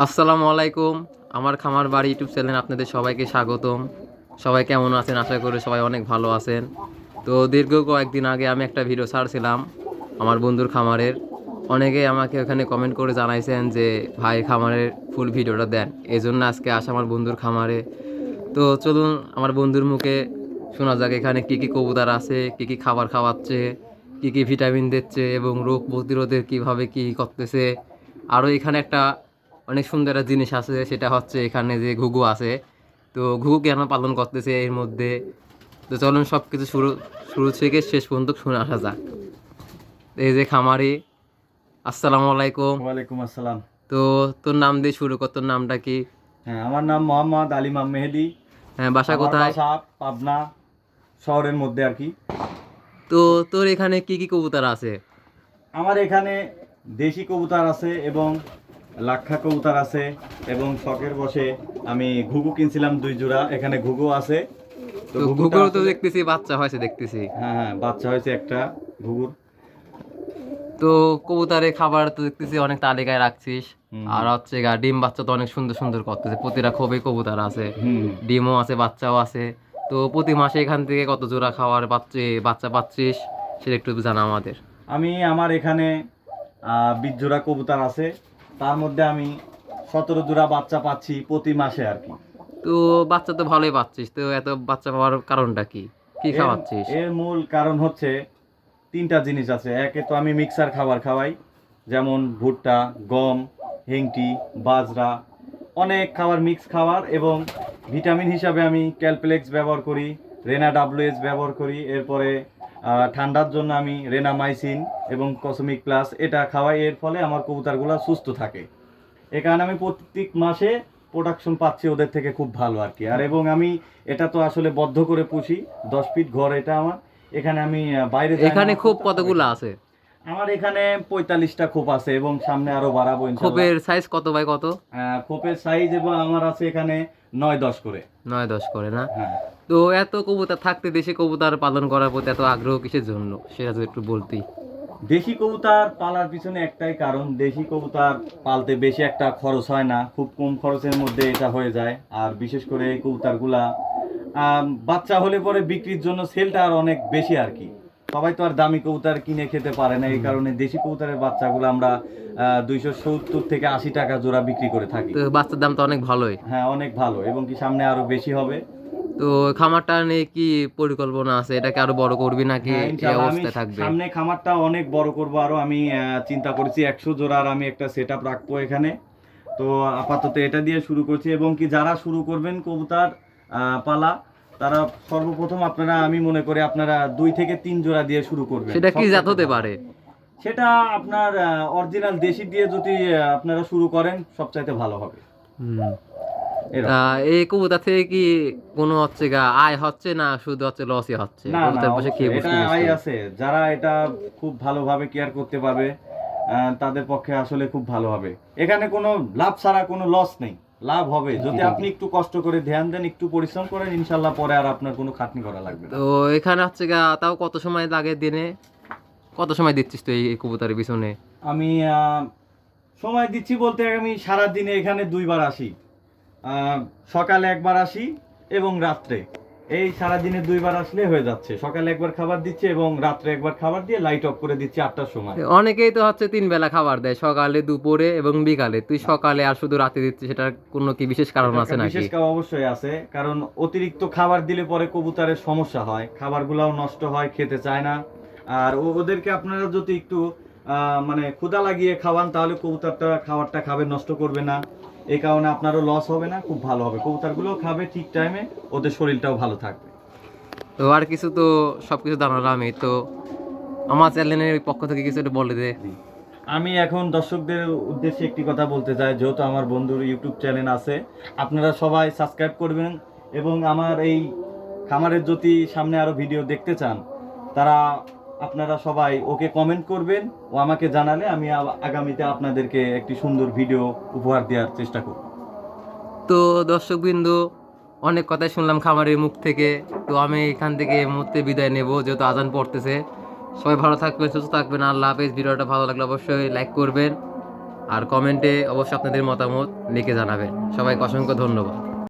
আসসালামু আলাইকুম। আমার খামার বাড়ি ইউটিউব চ্যানেলে আপনাদের সবাইকে স্বাগতম। সবাই কেমন আছেন? আশা করি সবাই অনেক ভালো আছেন। তো দীর্ঘ কয়েকদিন আগে আমি একটা ভিডিও ছাড়ছিলাম আমার বন্ধুর খামারের। অনেকেই আমাকে ওখানে কমেন্ট করে জানাইছেন যে ভাই খামারের ফুল ভিডিওটা দেন। এজন্য আজকে আসা আমার বন্ধুর খামারে। তো চলুন আমার বন্ধুর মুখে শোনা যাক এখানে কি কি কবুতর আছে, কি কি খাবার খাওয়াচ্ছে, কি কি ভিটামিন দিচ্ছে এবং রোগ প্রতিরোধের কিভাবে কি করতেছে। আরও এখানে একটা অনেক সুন্দর একটা জিনিস আছে, সেটা হচ্ছে এখানে যে ঘুঘু আছে। তো ঘুঘু কেন পালন করতেছে এর মধ্যে। তো চলুন সব কিছু শুরু শুরু থেকে শেষ পর্যন্ত শুনে আসা যাক। এই যে খামারি, আসসালামু আলাইকুম। ওয়ালাইকুম আসসালাম। তো তোর নাম দিয়ে শুরু কর, তোর নামটা কি? হ্যাঁ, আমার নাম মোহাম্মদ আলিমাম মেহেদি। হ্যাঁ, বাসা আমার কোথায়? বাসা পাবনা শহরের মধ্যে আর কি। তো তোর এখানে কি কি কবুতর আছে? আমার এখানে দেশি কবুতর আছে এবং লাক্ষা কবুতর আছে এবং শখের বসে আমি ঘুঘু কিনছিলাম 2 জোড়া। এখানে ঘুঘু আছে। তো তো ঘুঘুটা ঘুঘুর তো আসলে দেখতেছি বাচ্চা হয়েছে দেখতেছি। হ্যাঁ হ্যাঁ, বাচ্চা হয়েছে একটা ঘুঘুর। তো কবুতরের খাবার তো দেখতেছি অনেক তালিকায় রাখছিস। হুম আর হুম হচ্ছে ডিম বাচ্চা তো অনেক সুন্দর সুন্দর করতেছে, প্রতিটা খোপে কবুতর আছে, হুম হুম। ডিমও আছে বাচ্চাও আছে। তো প্রতি মাসে এখান থেকে কত জোড়া খাওয়ার বাচ্চা পাচ্ছিস সেটা একটু জানা আমাদের। আমার এখানে 20 জোড়া কবুতর আছে। তার মধ্যে আমি 17 জোড়া বাচ্চা পাচ্ছি প্রতি মাসে আর কি। তো বাচ্চা তো ভালোই পাচ্ছিস, তো এত বাচ্চা পাওয়ার কারণটা কি? কি এর খাওয়াচ্ছিস? এর মূল কারণ হচ্ছে 3টা জিনিস আছে। একে তো আমি মিক্সার খাবার খাওয়াই, যেমন ভুট্টা, গম, হেংটি, বাজরা, অনেক খাবার মিক্স খাবার। এবং ভিটামিন হিসাবে আমি ক্যালপ্লেক্স ব্যবহার করি, রেনা ডাব্লিউএস ব্যবহার করি। এরপরে ঠান্ডার জন্য আমি রেনামাইসিন এবং কসমিক প্লাস এটা খাওয়াই। এর ফলে আমার কবুতরগুলো সুস্থ থাকে। এ কারণে আমি প্রত্যেক মাসে প্রোডাকশন পাচ্ছি ওদের থেকে খুব ভালো আর কি। আর এবং আমি এটা তো আসলে বদ্ধ করে পুষি, 10 ফিট ঘর এটা আমার। এখানে আমি বাইরে যাই না, এখানে আমার খুব কবুতর সব কতগুলো এখানে। আছে? আমার এখানে 45টা খোপ আছে এবং সামনে আরো বাড়াবো ইনশাল্লাহ। খোপের সাইজ কত বাই কত? খোপের সাইজ এবং আমার আছে এখানে 9-10 করে। 9-10 করে না? হ্যাঁ, তো এত কবুতর থাকতে দেশি কবুতর পালন করার প্রতি এত আগ্রহ কিসের জন্য, সেটা তো একটু বলতেই। দেশি কবুতর পালার পিছনে একটাই কারণ, দেশি কবুতর পালতে বেশি একটা খরচ হয় না, খুব কম খরচের মধ্যে এটা হয়ে যায়। আর বিশেষ করে এই কবুতরগুলা বাচ্চা হলে পরে বিক্রির জন্য সেলটা আর অনেক বেশি আর কি। সবাই তো আর দামি কবুতর কিনে খেতে পারে না, এই কারণে দেশি কবুতরের বাচ্চাগুলো আমরা 270 থেকে 80 টাকা জোড়া বিক্রি করে থাকি। তো বাচ্চার দাম তো অনেক ভালোই। হ্যাঁ, অনেক ভালো এবং কি সামনে আরো বেশি হবে। তো খামারটা নিয়ে কি পরিকল্পনা আছে? এটাকে আরো বড় করবি নাকি হ্যাঁ, এই ইনশাল্লাহ আমি অবস্থায় থাকবে? সামনে খামারটা অনেক বড় করব। আরো আমি চিন্তা করেছি 100 জোড়ার আমি একটা সেট আপ রাখবো এখানে। তো আপাতত এটা দিয়ে শুরু করছি এবং কি যারা শুরু করবেন কবুতর পালা, তারা সর্বপ্রথম আপনারা, আমি মনে করি আপনারা 2 থেকে 3 জোড়া দিয়ে শুরু করবেন, সেটা কি জাত সবচাইতে হতে ভালো। পারে? সেটা আপনার অরিজিনাল দেশি দিয়ে যদি আপনারা শুরু করেন সবচাইতে ভালো হবে হুম। তা এরকম। এই কবুতর থেকে কি কোনো হচ্ছে আয় হচ্ছে না শুধু হচ্ছে লসই হচ্ছে? না না, কবুতর বসে অবশ্যই খেয়ে এটা বুঝতেছিস আয় তুই। আছে। যারা এটা খুব ভালোভাবে কেয়ার করতে পারবে তাদের পক্ষে আসলে খুব ভালো হবে। এখানে কোনো লাভ ছাড়া কোনো লস নেই, লাভ হবে যদি আপনি একটু কষ্ট করে ধ্যান দেন, একটু পরিশ্রম করেন, ইনশাল্লাহ পরে আর আপনার কোনো খাটনি করা লাগবে তো না। এখানে হচ্ছে তাও কত সময় লাগে দিনে? কত সময় দিচ্ছিস তুই এই কবুতরের পিছনে? আমি সময় দিচ্ছি বলতে আমি সারা দিনে এখানে 2 বার আসি। সকালে একবার আসি এবং রাত্রে। এই সারা দিনে 2 বার আসলে হয়ে যাচ্ছে। সকালে একবার খাবার দিচ্ছি এবং রাত্রে একবার খাবার দিয়ে লাইট অফ করে দিচ্ছি 8টার সময়। অনেকেই তো হচ্ছে 3 বেলা খাবার দেয়, সকালে দুপুরে এবং বিকালে। তুই সকালে আর শুধু রাতে দিচ্ছিস, সেটার কোনো কি বিশেষ কারণ এটা আছে একটা নাকি? বিশেষ কারণ অবশ্যই আছে, কারণ অতিরিক্ত খাবার দিলে পরে কবুতরের সমস্যা হয়, খাবারগুলাও নষ্ট হয়, খেতে চায় না। আর ওদেরকে আপনারা যদি একটু মানে ক্ষুধা লাগিয়ে খাওয়ান, তাহলে কবুতরটা খাবারটা খাবে, নষ্ট করবে না। এই কারণে আপনারও লস হবে না, খুব ভালো হবে, কবুতরগুলোও খাবে ঠিক টাইমে, ওদের শরীরটাও ভালো থাকবে। তো আর কিছু তো সবকিছু জানালামই তো। আমার চ্যানেলের পক্ষ থেকে কিছু একটু বলে দে। জি। আমি এখন দর্শকদের উদ্দেশ্যে একটি কথা বলতে চাই, যেহেতু আমার বন্ধুর ইউটিউব চ্যানেল আছে, আপনারা সবাই সাবস্ক্রাইব করবেন এবং আমার এই খামারের যদি সামনে আরো ভিডিও দেখতে চান, তারা আপনারা সবাই ওকে কমেন্ট করবেন ও আমাকে জানালে আমি আগামীতে আপনাদেরকে একটি সুন্দর ভিডিও উপহার দেওয়ার চেষ্টা করব। তো দর্শকবৃন্দ, অনেক কথাই শুনলাম খামারের মুখ থেকে। তো আমি এখান থেকে এই মুহূর্তে বিদায় নেব, যেহেতু আজান পড়তেছে। সবাই ভালো থাকবেন, সুস্থ থাকবেন। আল্লাহ হাফেজ। ভিডিওটা ভালো লাগলে অবশ্যই লাইক করবেন। আর কমেন্টে অবশ্যই আপনাদের মতামত লিখে জানাবেন। সবাইকে অসংখ্য ধন্যবাদ।